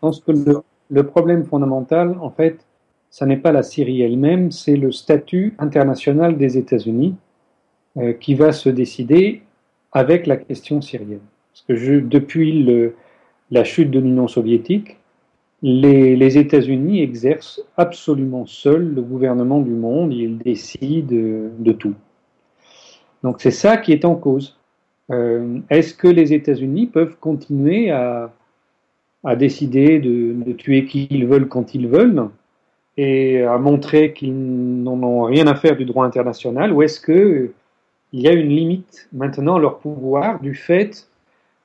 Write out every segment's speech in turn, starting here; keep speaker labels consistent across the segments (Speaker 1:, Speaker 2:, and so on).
Speaker 1: pense que le problème fondamental, en fait, ça n'est pas la Syrie elle-même, c'est le statut international des États-Unis qui va se décider avec la question syrienne. Parce que depuis la chute de l'Union soviétique, les États-Unis exercent absolument seuls le gouvernement du monde, ils décident de tout. Donc c'est ça qui est en cause. Est-ce que les États-Unis peuvent continuer à décider de tuer qui ils veulent quand ils veulent et à montrer qu'ils n'en ont rien à faire du droit international, ou est-ce qu'il y a une limite maintenant à leur pouvoir du fait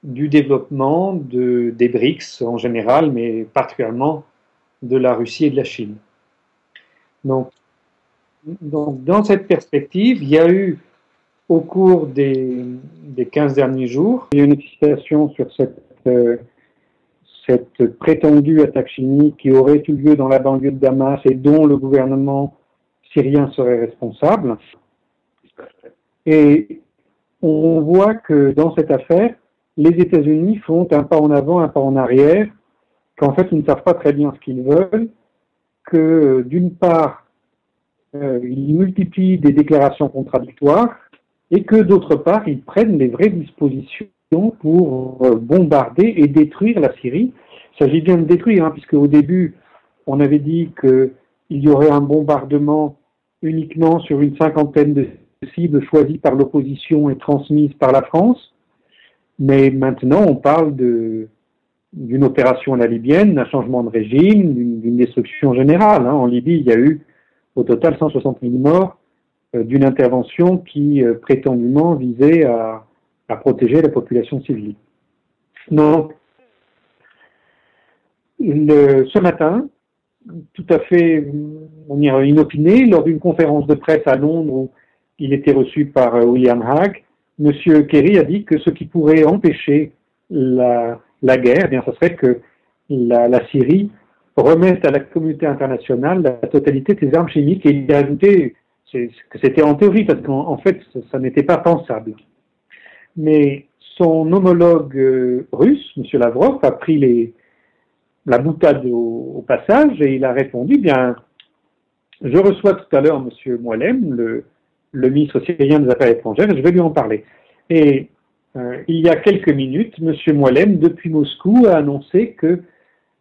Speaker 1: du développement des BRICS en général, mais particulièrement de la Russie et de la Chine. Donc dans cette perspective, il y a eu au cours des 15 derniers jours, il y a eu une excitation sur cette prétendue attaque chimique qui aurait eu lieu dans la banlieue de Damas et dont le gouvernement syrien serait responsable. Et on voit que dans cette affaire, les États-Unis font un pas en avant, un pas en arrière, qu'en fait ils ne savent pas très bien ce qu'ils veulent, que d'une part, ils multiplient des déclarations contradictoires, et que d'autre part, ils prennent les vraies dispositions pour bombarder et détruire la Syrie. Il s'agit bien de détruire, puisque au début, on avait dit qu'il y aurait un bombardement uniquement sur une cinquantaine de cibles choisies par l'opposition et transmises par la France. Mais maintenant, on parle d'une opération à la libyenne, d'un changement de régime, d'une destruction générale. En Libye, il y a eu au total 160 000 morts d'une intervention qui prétendument visait à protéger la population civile. Donc, ce matin, tout à fait inopiné, lors d'une conférence de presse à Londres où il était reçu par William Hague, M. Kerry a dit que ce qui pourrait empêcher la guerre, ce serait que la Syrie remette à la communauté internationale la totalité de ses armes chimiques, et il a ajouté que c'était en théorie, parce qu'en fait, ça n'était pas pensable. Mais son homologue russe, M. Lavrov, a pris la boutade au passage et il a répondu, je reçois tout à l'heure M. Moallem, le ministre syrien des Affaires étrangères, et je vais lui en parler. Et il y a quelques minutes, M. Moallem, depuis Moscou, a annoncé que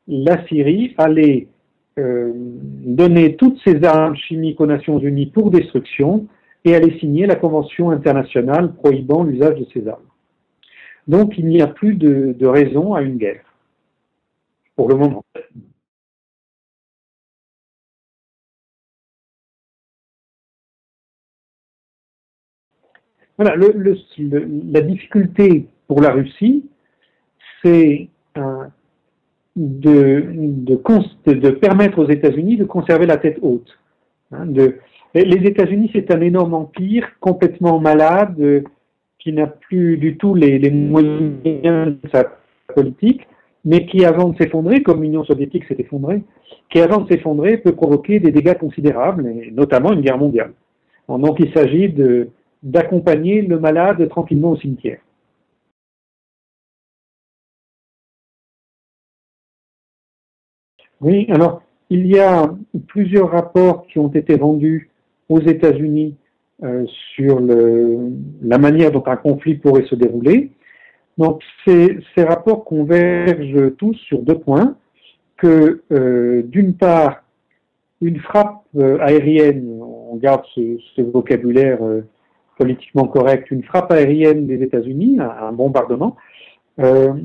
Speaker 1: la Syrie allait donner toutes ses armes chimiques aux Nations Unies pour destruction et allait signer la Convention internationale prohibant l'usage de ces armes. Donc il n'y a plus de raison à une guerre, pour le moment. Voilà, la difficulté pour la Russie, c'est de permettre aux États-Unis de conserver la tête haute. Les États-Unis, c'est un énorme empire complètement malade, qui n'a plus du tout les moyens de sa politique, mais qui, avant de s'effondrer, comme l'Union soviétique s'est effondrée, qui, avant de s'effondrer, peut provoquer des dégâts considérables, et notamment une guerre mondiale. Donc, il s'agit d'accompagner le malade tranquillement au cimetière. Oui, alors, il y a plusieurs rapports qui ont été rendus aux États-Unis sur la manière dont un conflit pourrait se dérouler. Donc, ces rapports convergent tous sur deux points, que d'une part, une frappe aérienne, on garde ce vocabulaire politiquement correct, une frappe aérienne des États-Unis, un bombardement, ne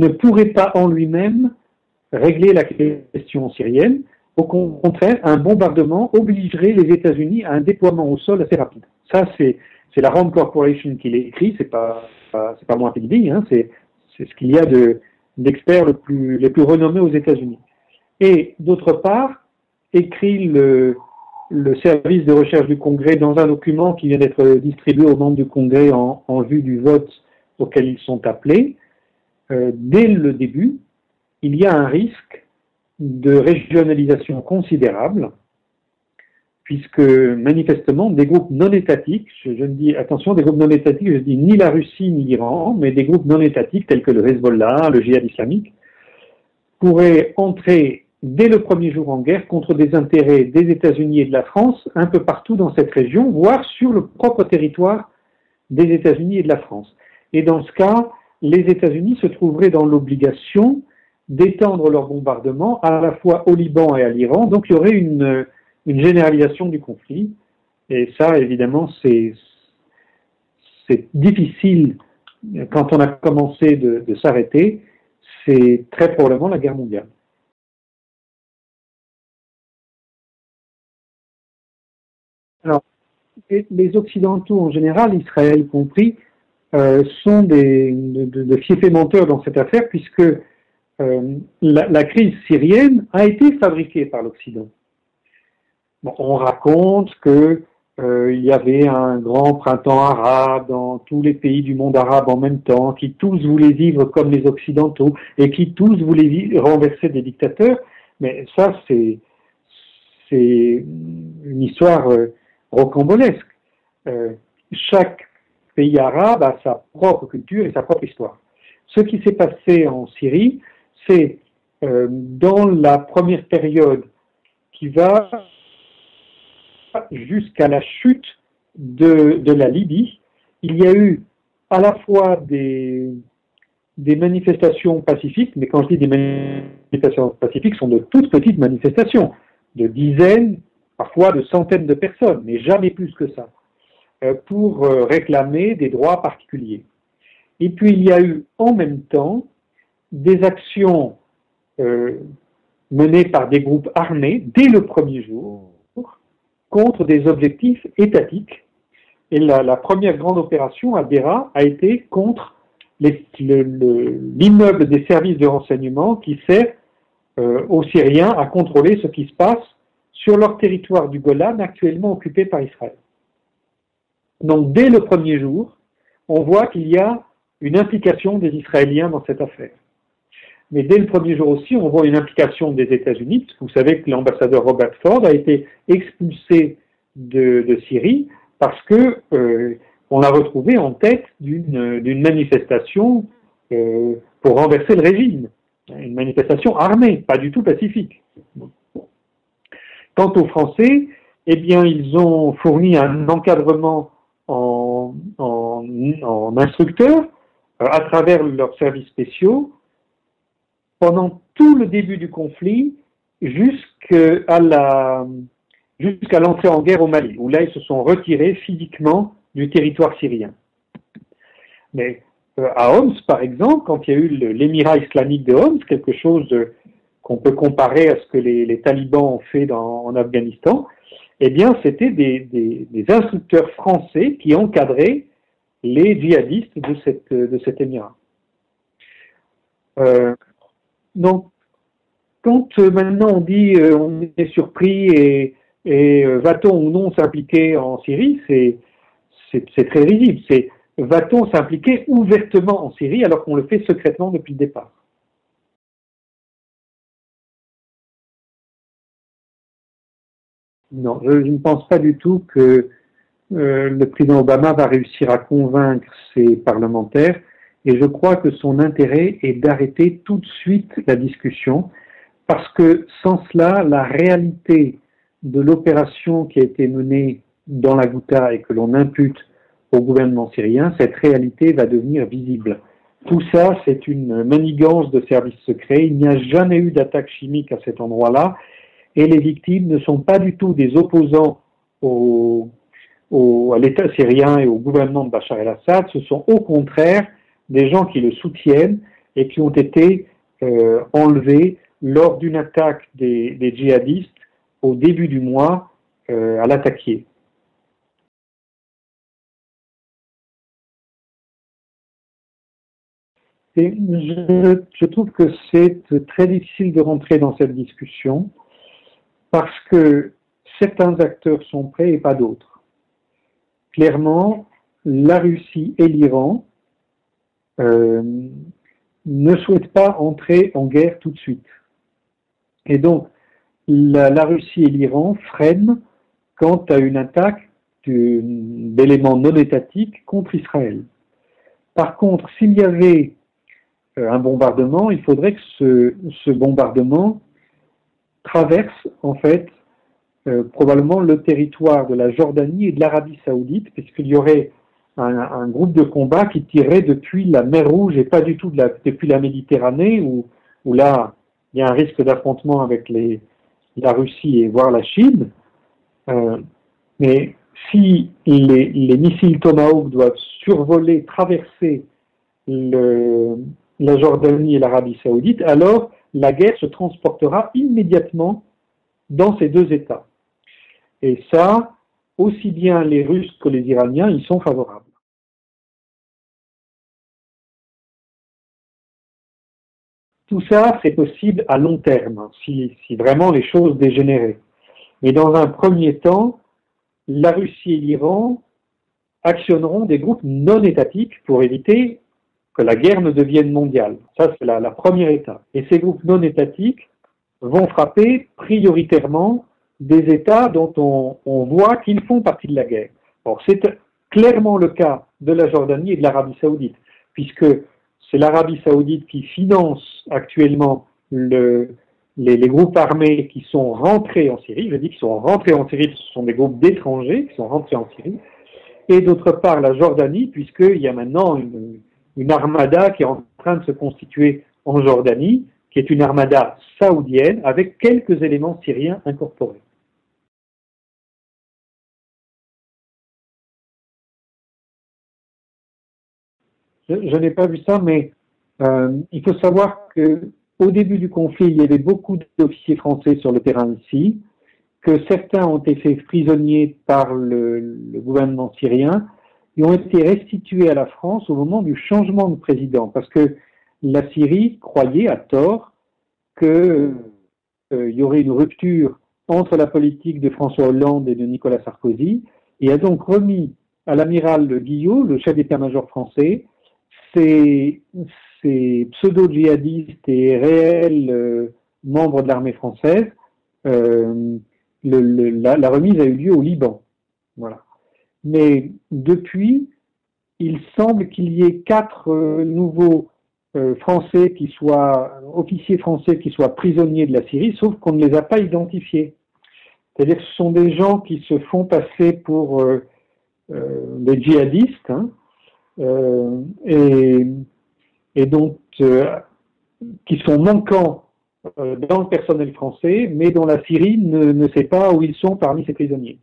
Speaker 1: pourrait pas en lui-même régler la question syrienne. Au contraire, un bombardement obligerait les États-Unis à un déploiement au sol assez rapide. Ça, c'est la Rand Corporation qui l'écrit, c'est pas moi qui le dis, c'est ce qu'il y a d'experts les plus renommés aux États-Unis. Et d'autre part, écrit le service de recherche du Congrès dans un document qui vient d'être distribué aux membres du Congrès en vue du vote auquel ils sont appelés. Dès le début, il y a un risque de régionalisation considérable, puisque manifestement des groupes non étatiques, je ne dis, attention, des groupes non étatiques, je dis ni la Russie ni l'Iran, mais des groupes non étatiques tels que le Hezbollah, le djihad islamique, pourrait entrer dès le premier jour en guerre contre des intérêts des États-Unis et de la France un peu partout dans cette région, voire sur le propre territoire des États-Unis et de la France. Et dans ce cas, les États-Unis se trouveraient dans l'obligation d'étendre leur bombardement à la fois au Liban et à l'Iran. Donc il y aurait une généralisation du conflit. Et ça, évidemment, c'est difficile quand on a commencé de s'arrêter. C'est très probablement la guerre mondiale. Alors, les Occidentaux en général, Israël compris, sont de fiefs menteurs dans cette affaire, puisque la crise syrienne a été fabriquée par l'Occident. Bon, on raconte que il y avait un grand printemps arabe dans tous les pays du monde arabe en même temps, qui tous voulaient vivre comme les Occidentaux et qui tous voulaient renverser des dictateurs. Mais ça, c'est une histoire rocambolesque. Chaque pays arabe a sa propre culture et sa propre histoire. Ce qui s'est passé en Syrie, c'est dans la première période qui va jusqu'à la chute de la Libye, il y a eu à la fois des manifestations pacifiques, mais quand je dis des manifestations pacifiques, ce sont de toutes petites manifestations, de dizaines, parfois de centaines de personnes, mais jamais plus que ça, pour réclamer des droits particuliers. Et puis il y a eu en même temps des actions menées par des groupes armés dès le premier jour contre des objectifs étatiques. Et la première grande opération à Deraa a été contre l'immeuble des services de renseignement qui sert aux Syriens à contrôler ce qui se passe sur leur territoire du Golan actuellement occupé par Israël. Donc dès le premier jour, on voit qu'il y a une implication des Israéliens dans cette affaire. Mais dès le premier jour aussi, on voit une implication des États-Unis, parce que vous savez que l'ambassadeur Robert Ford a été expulsé de Syrie parce que on l'a retrouvé en tête d'une manifestation pour renverser le régime, une manifestation armée, pas du tout pacifique. Quant aux Français, eh bien, ils ont fourni un encadrement en instructeurs à travers leurs services spéciaux pendant tout le début du conflit jusqu'à l'entrée en guerre au Mali, où là ils se sont retirés physiquement du territoire syrien. Mais à Homs, par exemple, quand il y a eu l'émirat islamique de Homs, quelque chose qu'on peut comparer à ce que les talibans ont fait en Afghanistan, eh bien c'était des instructeurs français qui encadraient les djihadistes de cet émirat. Donc, quand maintenant on dit on est surpris et va-t-on ou non s'impliquer en Syrie, c'est très risible. C'est va-t-on s'impliquer ouvertement en Syrie alors qu'on le fait secrètement depuis le départ? Non, je ne pense pas du tout que le président Obama va réussir à convaincre ses parlementaires, et je crois que son intérêt est d'arrêter tout de suite la discussion, parce que sans cela, la réalité de l'opération qui a été menée dans la Ghouta et que l'on impute au gouvernement syrien, cette réalité va devenir visible. Tout ça, c'est une manigance de services secrets. Il n'y a jamais eu d'attaque chimique à cet endroit-là, et les victimes ne sont pas du tout des opposants à l'État syrien et au gouvernement de Bachar el-Assad. Ce sont au contraire des gens qui le soutiennent et qui ont été enlevés lors d'une attaque des djihadistes au début du mois à l'Ataquié. Et je trouve que c'est très difficile de rentrer dans cette discussion parce que certains acteurs sont prêts et pas d'autres. Clairement, la Russie et l'Iran ne souhaitent pas entrer en guerre tout de suite. Et donc, la Russie et l'Iran freinent quant à une attaque d'éléments non étatiques contre Israël. Par contre, s'il y avait un bombardement, il faudrait que ce bombardement traverse en fait probablement le territoire de la Jordanie et de l'Arabie Saoudite, puisqu'il y aurait un groupe de combat qui tirerait depuis la mer Rouge et pas du tout depuis la Méditerranée, où là, il y a un risque d'affrontement avec la Russie et voire la Chine. Mais si les missiles Tomahawk doivent survoler, traverser la Jordanie et l'Arabie Saoudite, alors la guerre se transportera immédiatement dans ces deux États. Et ça, aussi bien les Russes que les Iraniens y sont favorables. Tout ça, c'est possible à long terme, si vraiment les choses dégénéraient. Mais dans un premier temps, la Russie et l'Iran actionneront des groupes non étatiques pour éviter que la guerre ne devienne mondiale. Ça, c'est la première étape. Et ces groupes non étatiques vont frapper prioritairement des États dont on voit qu'ils font partie de la guerre. Or, c'est clairement le cas de la Jordanie et de l'Arabie Saoudite, puisque c'est l'Arabie Saoudite qui finance actuellement les groupes armés qui sont rentrés en Syrie. Je dis qu'ils sont rentrés en Syrie, ce sont des groupes d'étrangers qui sont rentrés en Syrie. Et d'autre part, la Jordanie, puisqu'il y a maintenant une armada qui est en train de se constituer en Jordanie, qui est une armada saoudienne avec quelques éléments syriens incorporés. Je n'ai pas vu ça, mais il faut savoir qu'au début du conflit, il y avait beaucoup d'officiers français sur le terrain ici, que certains ont été faits prisonniers par le gouvernement syrien et ont été restitués à la France au moment du changement de président, parce que la Syrie croyait à tort qu'il y aurait une rupture entre la politique de François Hollande et de Nicolas Sarkozy, et a donc remis à l'amiral Guillot, le chef d'état-major français, ces pseudo-djihadistes et réels membres de l'armée française. La remise a eu lieu au Liban. Voilà. Mais depuis, il semble qu'il y ait 4 nouveaux Français officiers français qui soient prisonniers de la Syrie, sauf qu'on ne les a pas identifiés. C'est-à-dire que ce sont des gens qui se font passer pour des djihadistes, hein, et donc qui sont manquants dans le personnel français, mais dont la Syrie ne sait pas où ils sont parmi ces prisonniers.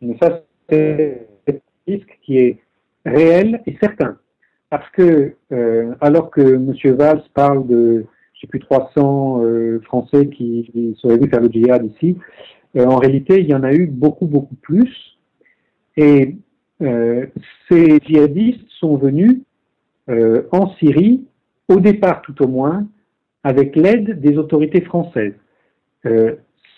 Speaker 1: Mais ça, c'est un risque qui est réel et certain. Parce que, alors que M. Valls parle de, je ne sais plus, 300 Français qui seraient venus faire le djihad ici, en réalité, il y en a eu beaucoup, beaucoup plus. Et ces djihadistes sont venus en Syrie, au départ tout au moins, avec l'aide des autorités françaises.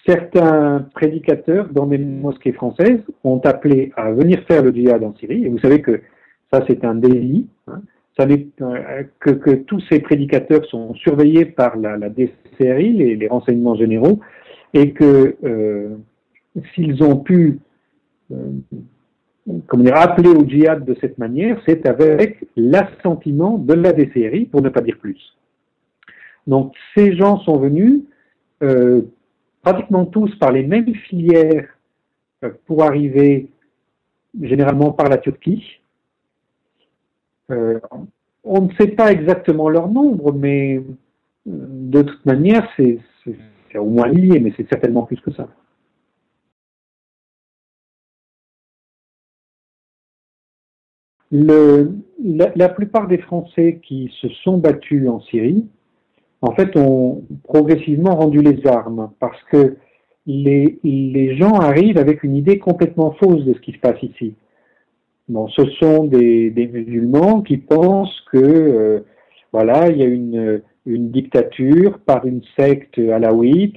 Speaker 1: Certains prédicateurs dans des mosquées françaises ont appelé à venir faire le djihad en Syrie, et vous savez que ça c'est un délit, hein. Que tous ces prédicateurs sont surveillés par la DCRI, les renseignements généraux, et que s'ils ont pu appeler au djihad de cette manière, c'est avec l'assentiment de la DCRI, pour ne pas dire plus. Donc ces gens sont venus pratiquement tous par les mêmes filières pour arriver généralement par la Turquie. On ne sait pas exactement leur nombre, mais de toute manière, c'est au moins lié, mais c'est certainement plus que ça. La plupart des Français qui se sont battus en Syrie, en fait, ont progressivement rendu les armes, parce que les gens arrivent avec une idée complètement fausse de ce qui se passe ici. Bon, ce sont des musulmans qui pensent que voilà, il y a une dictature par une secte alawite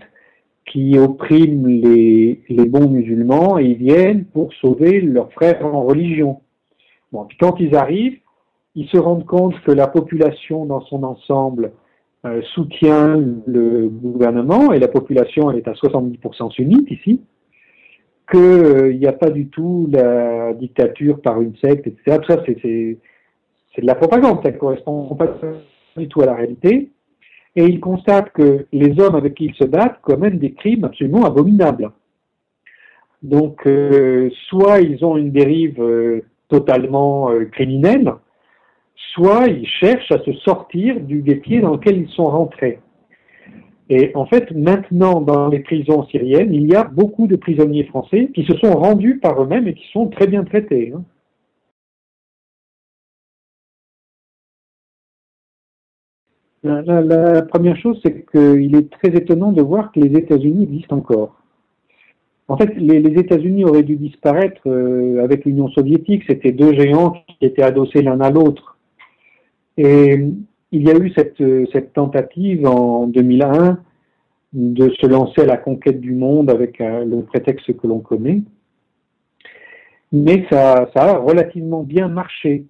Speaker 1: qui opprime les bons musulmans et ils viennent pour sauver leurs frères en religion. Bon, puis quand ils arrivent, ils se rendent compte que la population dans son ensemble soutient le gouvernement et la population elle est à 70% sunnite ici, qu'il n'y a pas du tout la dictature par une secte, etc. Tout ça, c'est de la propagande, ça ne correspond pas du tout à la réalité. Et il constate que les hommes avec qui ils se battent commettent des crimes absolument abominables. Donc, soit ils ont une dérive totalement criminelle, soit ils cherchent à se sortir du guêpier dans lequel ils sont rentrés. Et en fait, maintenant, dans les prisons syriennes, il y a beaucoup de prisonniers français qui se sont rendus par eux-mêmes et qui sont très bien traités. La première chose, c'est qu'il est très étonnant de voir que les États-Unis existent encore. En fait, les États-Unis auraient dû disparaître avec l'Union soviétique. C'était deux géants qui étaient adossés l'un à l'autre. Et il y a eu cette tentative en 2001 de se lancer à la conquête du monde avec le prétexte que l'on connaît. Mais ça a relativement bien marché.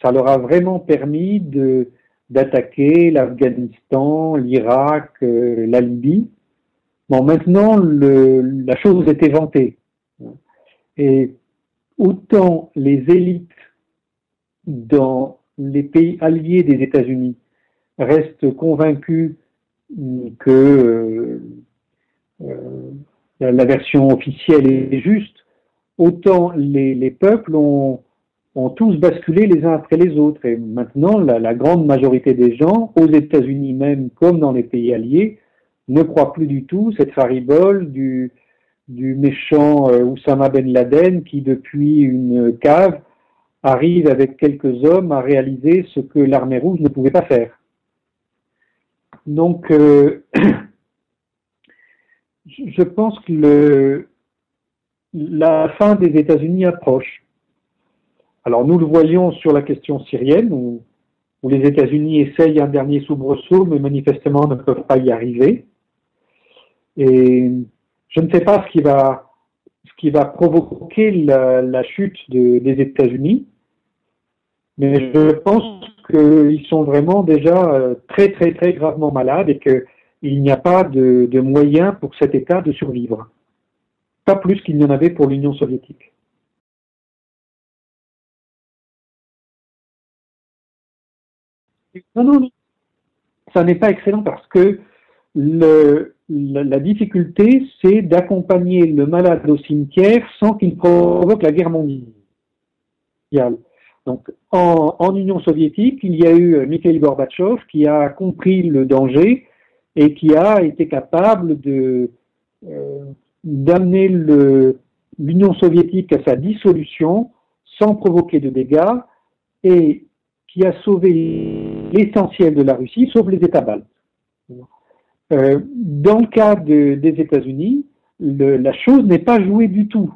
Speaker 1: Ça leur a vraiment permis d'attaquer l'Afghanistan, l'Irak, la Libye. Bon, maintenant, la chose est éventée. Et autant les élites dans les pays alliés des États-Unis restent convaincus que la version officielle est juste, autant les peuples ont tous basculé les uns après les autres. Et maintenant, la grande majorité des gens, aux États-Unis même, comme dans les pays alliés, ne croient plus du tout cette faribole du méchant Oussama Ben Laden qui, depuis une cave, arrive avec quelques hommes à réaliser ce que l'armée rouge ne pouvait pas faire. Donc, je pense que la fin des États-Unis approche. Alors, nous le voyons sur la question syrienne, où les États-Unis essayent un dernier soubresaut, mais manifestement ne peuvent pas y arriver. Et je ne sais pas ce qui va provoquer la chute des États-Unis, mais je pense qu'ils sont vraiment déjà très, très, très gravement malades et qu'il n'y a pas de moyen pour cet État de survivre. Pas plus qu'il n'y en avait pour l'Union soviétique. Non, non, non. Ça n'est pas excellent parce que la difficulté, c'est d'accompagner le malade au cimetière sans qu'il provoque la guerre mondiale. Donc, en Union soviétique, il y a eu Mikhail Gorbatchev qui a compris le danger et qui a été capable d'amener l'Union soviétique à sa dissolution sans provoquer de dégâts et qui a sauvé l'essentiel de la Russie, sauf les États baltes. Dans le cas des États-Unis, la chose n'est pas jouée du tout.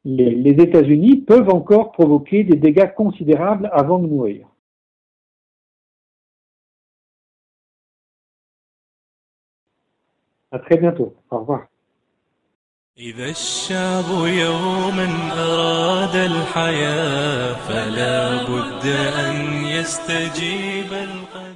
Speaker 1: Les États-Unis peuvent encore provoquer des dégâts considérables avant de mourir. À très bientôt. Au revoir.
Speaker 2: إذا الشعب يوما أراد الحياة فلا بد أن يستجيب القلب